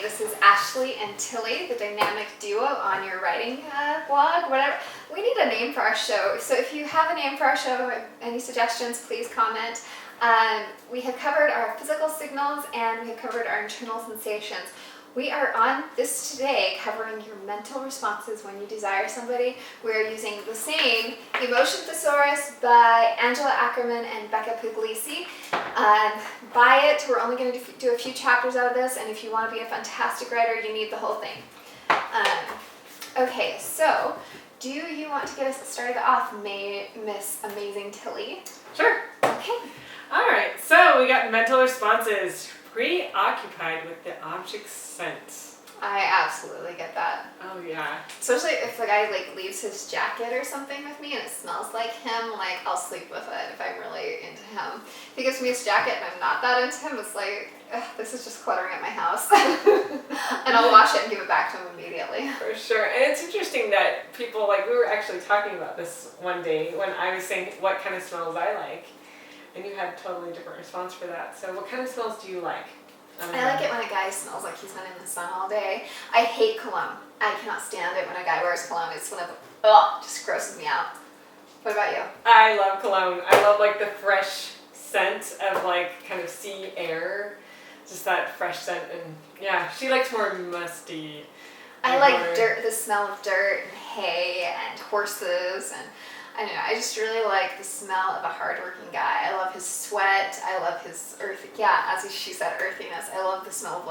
This is Ashley and Tilly, the dynamic duo on your writing blog, whatever. We need a name for our show. So if you have a name for our show, any suggestions, please comment. We have covered our physical signals and we have covered our internal sensations. We are on this today covering your mental responses when you desire somebody. We're using the same Emotion Thesaurus by Angela Ackerman and Becca Puglisi. Buy it. We're only going to do a few chapters out of this, and if you want to be a fantastic writer, you need the whole thing. Okay, so do you want to get us started off, Miss Amazing Tilly? Sure. Okay. All right, so we got mental responses. Preoccupied with the object's scent. I absolutely get that. Oh yeah. Especially if the guy leaves his jacket or something with me and it smells like him, I'll sleep with it if I'm really into him. If he gives me his jacket and I'm not that into him, it's like, this is just cluttering at my house. And I'll wash it and give it back to him immediately. For sure. And it's interesting that people, we were actually talking about this one day when I was saying what kind of smells I like. And you had a totally different response for that. So what kind of smells do you like? I like it when a guy smells like he's been in the sun all day. I hate cologne. I cannot stand it when a guy wears cologne. It's one of just grosses me out. What about you? I love cologne. I love the fresh scent of kind of sea air. Just that fresh scent. And yeah, she likes more musty. I like dirt, the smell of dirt and hay and horses, and I don't know, I just really like the smell of a hardworking guy. I love his sweat. I love his she said, earthiness. I love the smell of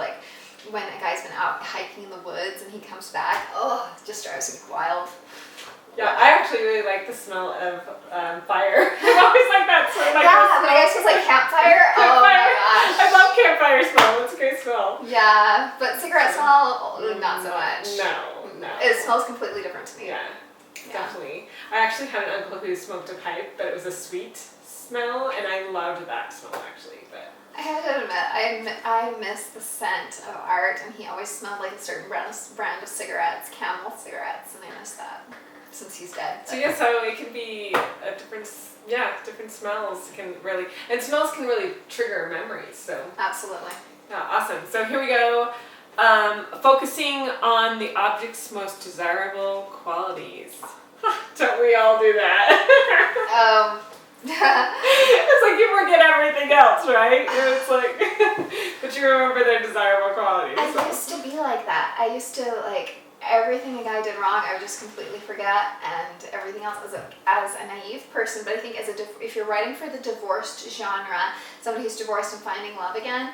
when a guy's been out hiking in the woods and he comes back. Oh, it just drives me wild. Yeah, I actually really like the smell of fire. I always like that smell. When a guy smells like campfire. Oh my gosh. I love campfire smell. It's a great smell. Yeah, but cigarette smell, not so much. No. It smells completely different to me. Yeah. Definitely. I actually had an uncle who smoked a pipe, but it was a sweet smell, and I loved that smell actually. But I have to admit, I miss the scent of Art, and he always smelled like a certain brand of cigarettes, Camel cigarettes, and I miss that since he's dead. So so it can be a different smells smells can really trigger memories. So absolutely. Yeah, awesome. So here we go. Focusing on the object's most desirable qualities. Don't we all do that? It's you forget everything else, right? It's but you remember their desirable qualities. I used to be like that. I used to everything a guy did wrong, I would just completely forget, and everything else as a naive person. But I think if you're writing for the divorced genre, somebody who's divorced and finding love again,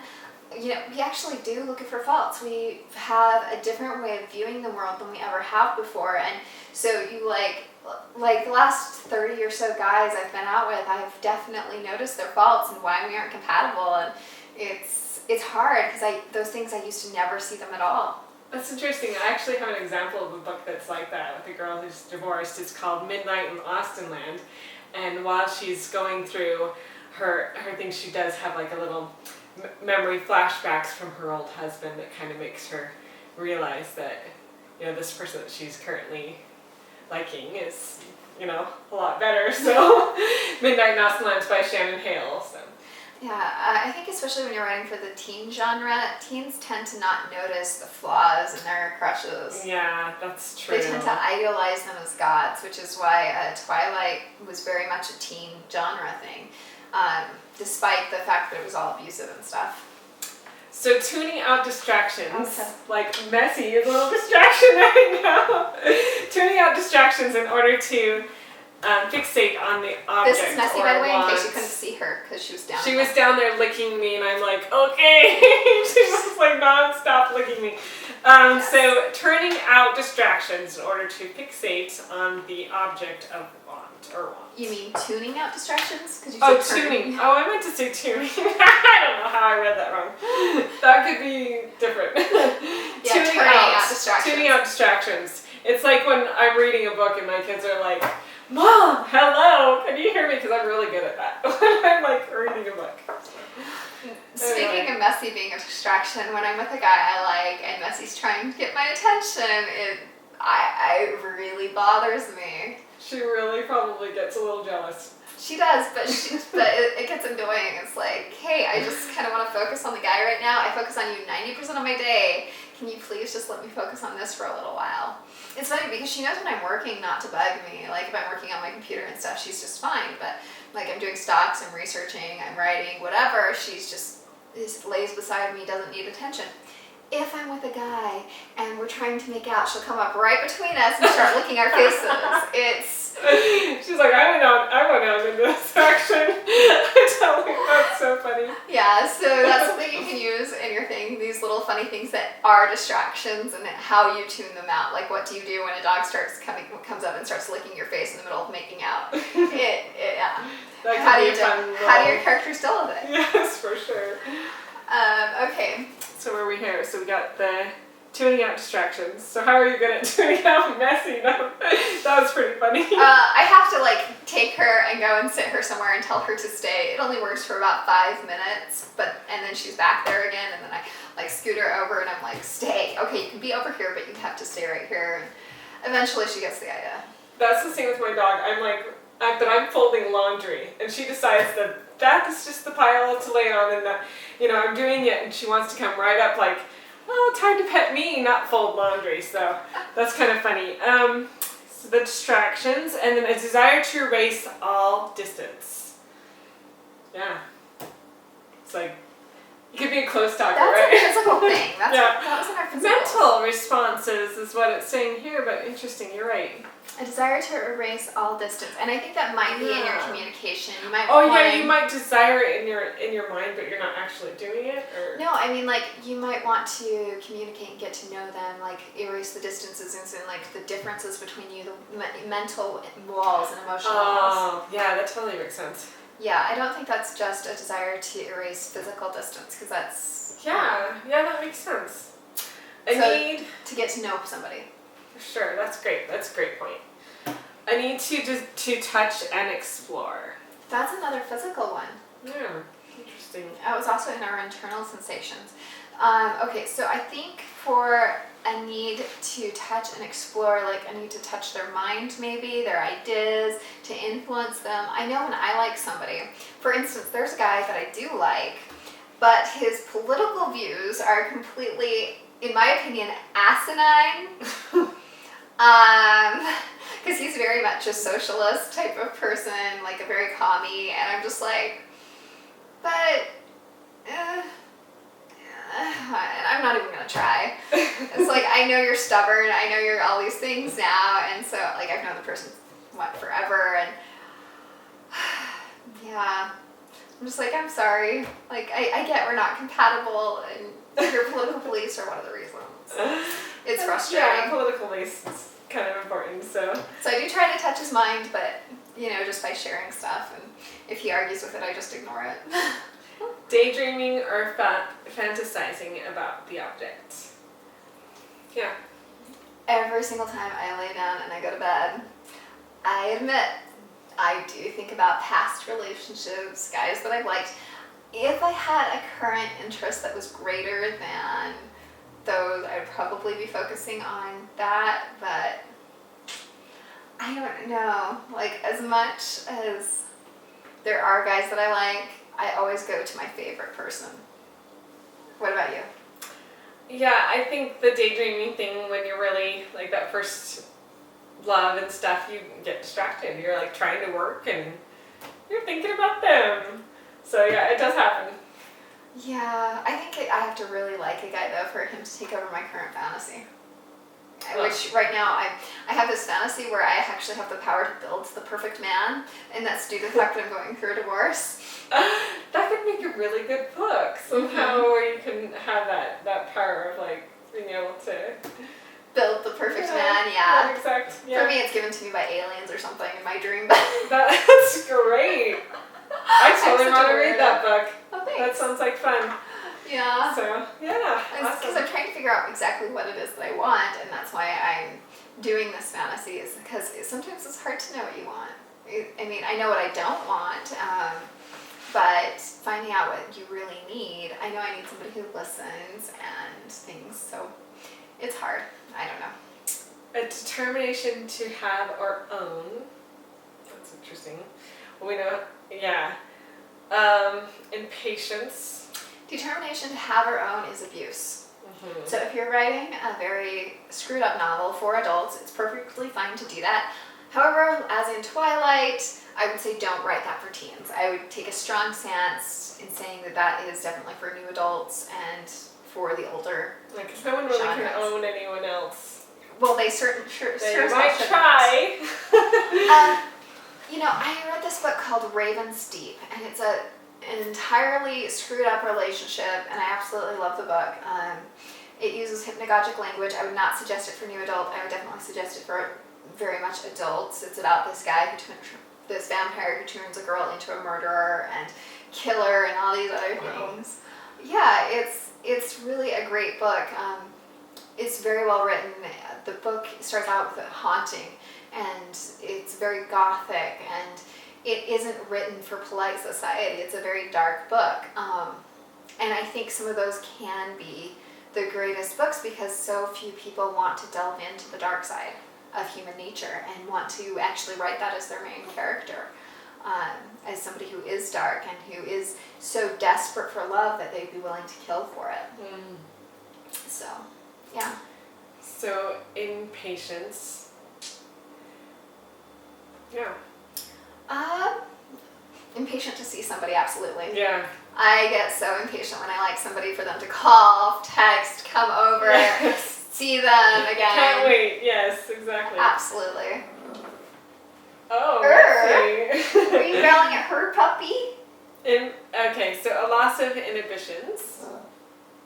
we actually do look for faults. We have a different way of viewing the world than we ever have before. And so you the last 30 or so guys I've been out with, I've definitely noticed their faults and why we aren't compatible. And it's hard because those things I used to never see them at all. That's interesting. I actually have an example of a book that's like that with a girl who's divorced. It's called Midnight in Austenland. And while she's going through her things, she does have a little memory flashbacks from her old husband that kind of makes her realize that this person that she's currently liking is a lot better. So Midnight in Austenland by Shannon Hale. So yeah, I think especially when you're writing for the teen genre, teens tend to not notice the flaws in their crushes. Yeah, that's true. They tend to idolize them as gods, which is why Twilight was very much a teen genre thing. Despite the fact that it was all abusive and stuff. So tuning out distractions, okay. Messy is a little distraction right now. Tuning out distractions in order to fixate on the object. This is Messy, by the way, in case you couldn't see her, because she was down there. She was down there licking me, and I'm okay. She was non-stop licking me. Yes. So turning out distractions in order to fixate on the object of want. You mean tuning out distractions? Tuning. Oh, I meant to say tuning. I don't know how I read that wrong. That could be different. Yeah, turning out distractions. Tuning out distractions. It's like when I'm reading a book and my kids are like, Mom, hello, can you hear me? Because I'm really good at that when I'm reading a book. Speaking of Messy being a distraction, when I'm with a guy I like and Messy's trying to get my attention, it really bothers me. She really probably gets a little jealous. She does, but it gets annoying. It's hey, I just kind of want to focus on the guy right now. I focus on you 90% of my day. can you please just let me focus on this for a little while? It's funny because she knows when I'm working not to bug me. Like if I'm working on my computer and stuff, she's just fine. But like I'm doing stocks, I'm researching, I'm writing, whatever, she's just lays beside me, doesn't need attention. If I'm with a guy and we're trying to make out, she'll come up right between us and start licking our faces. It's She's like, I went out in this action. I tell her, that's so funny. yeah, so that's something you can use in your thing, these little funny things that are distractions and how you tune them out. Like what do you do when a dog comes up and starts licking your face in the middle of making out? Yeah. That How could do be you a fun how do role. your characters deal with it? Yes, for sure. Okay. So where are we here? So we got the tuning out distractions. So how are you good at tuning out messy? That was pretty funny. I have to like take her and go and sit her somewhere and tell her to stay. It only works for about 5 minutes, and then she's back there again, and then I like scoot her over and I'm like, stay. Okay, you can be over here, but you have to stay right here. And eventually she gets the idea. That's the same with my dog. I'm like, but I'm folding laundry, and she decides that is just the pile to lay on, and that, I'm doing it, and she wants to come right up like, oh, it's hard to pet me, not fold laundry. So that's kind of funny. So the distractions, and then a desire to erase all distance. Yeah. It's like, you could be a close talker, That's right? a physical thing. Yeah. That was in our physical. Mental responses is what it's saying here, but interesting, you're right. A desire to erase all distance, and I think that might be in your communication. You might. Oh want yeah, you might desire it in your mind, but you're not actually doing it, or. No, I mean like you might want to communicate and get to know them, like erase the distances and like the differences between you, the mental walls and emotional walls. Oh yeah, that totally makes sense. Yeah, I don't think that's just a desire to erase physical distance because that's Yeah, that makes sense. I So- need. to get to know somebody. Sure, that's great. That's a great point. I need to touch and explore. That's another physical one. Yeah, interesting. That was also in our internal sensations. Okay, so I think for a need to touch and explore, like a need to touch their mind maybe, their ideas, to influence them. I know when I like somebody, for instance, there's a guy that I do like, but his political views are completely, in my opinion, asinine. Because he's very much a socialist type of person, like a very commie, and I'm just like, but, and I'm not even gonna try. It's like, I know you're stubborn, I know you're all these things now, and so, like, I've known the person, forever, and, yeah, I'm just like, I'm sorry, like, I get we're not compatible, and your political beliefs are one of the reasons. It's frustrating. Yeah, political beliefs is kind of important, so. So I do try to touch his mind, but, just by sharing stuff, and if he argues with it, I just ignore it. Daydreaming or fantasizing about the object. Yeah. Every single time I lay down and I go to bed, I admit I do think about past relationships, guys that I've liked. If I had a current interest that was greater than those, I'd probably be focusing on that, but I don't know. Like, as much as there are guys that I like, I always go to my favorite person. What about you? Yeah, I think the daydreaming thing, when you're really, like, that first love and stuff, you get distracted. You're, like, trying to work and you're thinking about them. So, yeah, it does happen. Yeah, I think I have to really like a guy, though, for him to take over my current fantasy. Which, right now, I have this fantasy where I actually have the power to build the perfect man, and that's due to the fact that I'm going through a divorce. That could make a really good book somehow, where you can have that power of, like, being able to Build the perfect man, yeah. Exact. Yeah. For me, it's given to me by aliens or something in my dream. But That's great. I totally such want a to read weirdo. that book. Oh, That thanks. sounds like fun. Yeah. So, yeah. Because I'm trying to figure out exactly what it is that I want, and that's why I'm doing this fantasy, is because sometimes it's hard to know what you want. I mean, I know what I don't want, but finding out what you really need, I know I need somebody who listens and things, so it's hard. I don't know. A determination to have or own. That's interesting. We know, yeah. Impatience. Determination to have or own is abuse. So if you're writing a very screwed up novel for adults, it's perfectly fine to do that. However, as in Twilight, I would say don't write that for teens. I would take a strong stance in saying that that is definitely for new adults and for the older. Like, because no one really can genres. own anyone else. Well, they sure They as hell might shouldn't. try. I read this book called Raven's Deep, and it's an entirely screwed up relationship, and I absolutely love the book. It uses hypnagogic language. I would not suggest it for new adult. I would definitely suggest it for very much adults. It's about this guy this vampire who turns a girl into a murderer and killer and all these other things. Yeah, it's really a great book. It's very well written. The book starts out with a haunting, and it's very gothic, and it isn't written for polite society. It's a very dark book. And I think some of those can be the greatest books because so few people want to delve into the dark side of human nature and want to actually write that as their main character. As somebody who is dark and who is so desperate for love that they'd be willing to kill for it. So, yeah. So, impatience. Yeah. Impatient to see somebody, absolutely. Yeah. I get so impatient when I like somebody for them to call, text, come over, Yes. see them again. Can't wait. Yes, exactly. Absolutely. Oh, Were let's you yelling at her puppy? Okay, so a loss of inhibitions.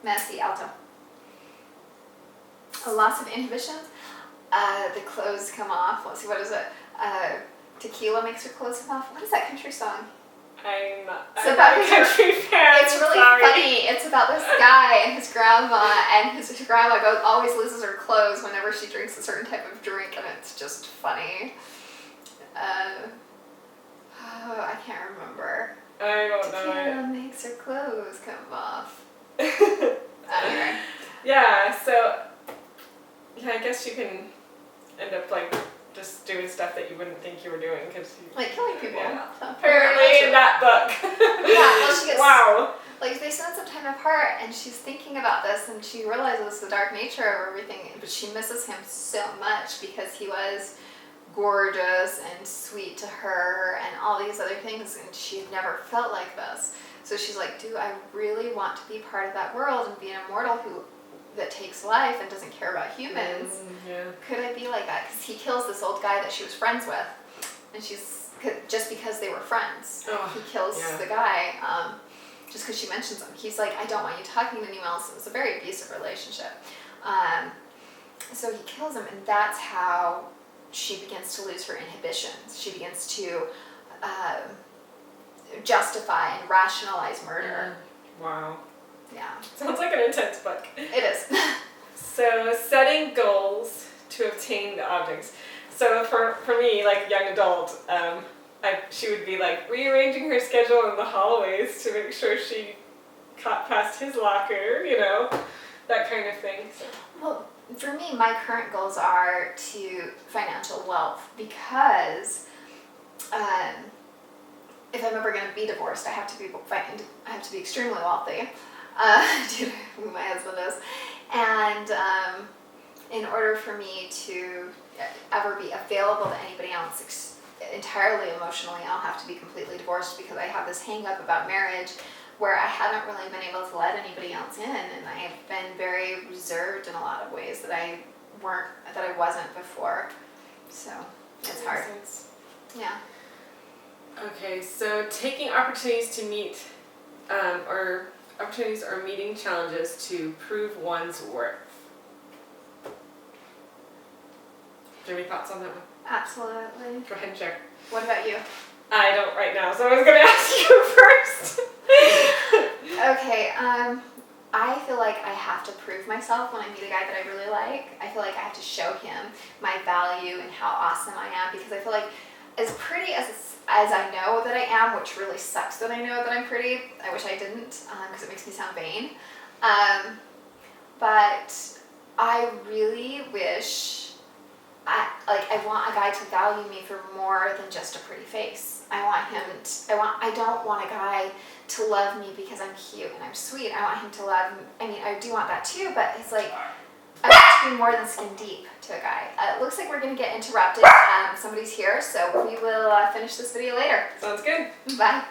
Messy, alto. A loss of inhibitions. The clothes come off. Let's see, what is it? Tequila makes her clothes come off. What is that country song? I'm So not that a is country fan. It's really sorry. funny. It's about this guy and his grandma, and his grandma always loses her clothes whenever she drinks a certain type of drink, and it's just funny. I can't remember. I don't know Tequila makes her clothes come off. it. Anyway. Yeah, so yeah, I guess you can end up like just doing stuff that you wouldn't think you were doing because you Like killing people. Yeah. So, apparently in that book. Yeah, well, she gets- wow. Like, they spend some time apart, and she's thinking about this, and she realizes the dark nature of everything, but she misses him so much because he was gorgeous and sweet to her and all these other things, and she had never felt like this. So she's like, do I really want to be part of that world and be an immortal that takes life and doesn't care about humans? Yeah. Could I be like that? Because he kills this old guy that she was friends with, and just because they were friends. Oh, He kills yeah. the guy just because she mentions him. He's like, I don't want you talking to anyone else. It was a very abusive relationship. So he kills him, and that's how she begins to lose her inhibitions. She begins to justify and rationalize murder. Wow. Yeah, Sounds like an intense book. it is. So setting goals to obtain the objects. So for me, like young adult, she would be like rearranging her schedule in the hallways to make sure she caught past his locker, that kind of thing. So. Well, for me, my current goals are to financial wealth because if I'm ever going to be divorced, I have to be extremely wealthy, due to who my husband is, and in order for me to ever be available to anybody else entirely emotionally, I'll have to be completely divorced because I have this hang up about marriage where I haven't really been able to let anybody else in, and I have been very reserved in a lot of ways that I wasn't before. So it's hard. Makes sense. Yeah. Okay, so taking opportunities to meet, or opportunities or meeting challenges to prove one's worth. Do you have any thoughts on that one? Absolutely. Go ahead and share. What about you? I don't right now, so I was going to ask you first. Okay, I feel like I have to prove myself when I meet a guy that I really like. I feel like I have to show him my value and how awesome I am, because I feel like as pretty as I know that I am, which really sucks that I know that I'm pretty. I wish I didn't, because it makes me sound vain. But I really wish like, I want a guy to value me for more than just a pretty face. I don't want a guy to love me because I'm cute and I'm sweet. I want him to love me. I mean, I do want that too, but it's like, I want to be more than skin deep to a guy. It looks like we're going to get interrupted. Somebody's here, so we will finish this video later. Sounds good. Bye.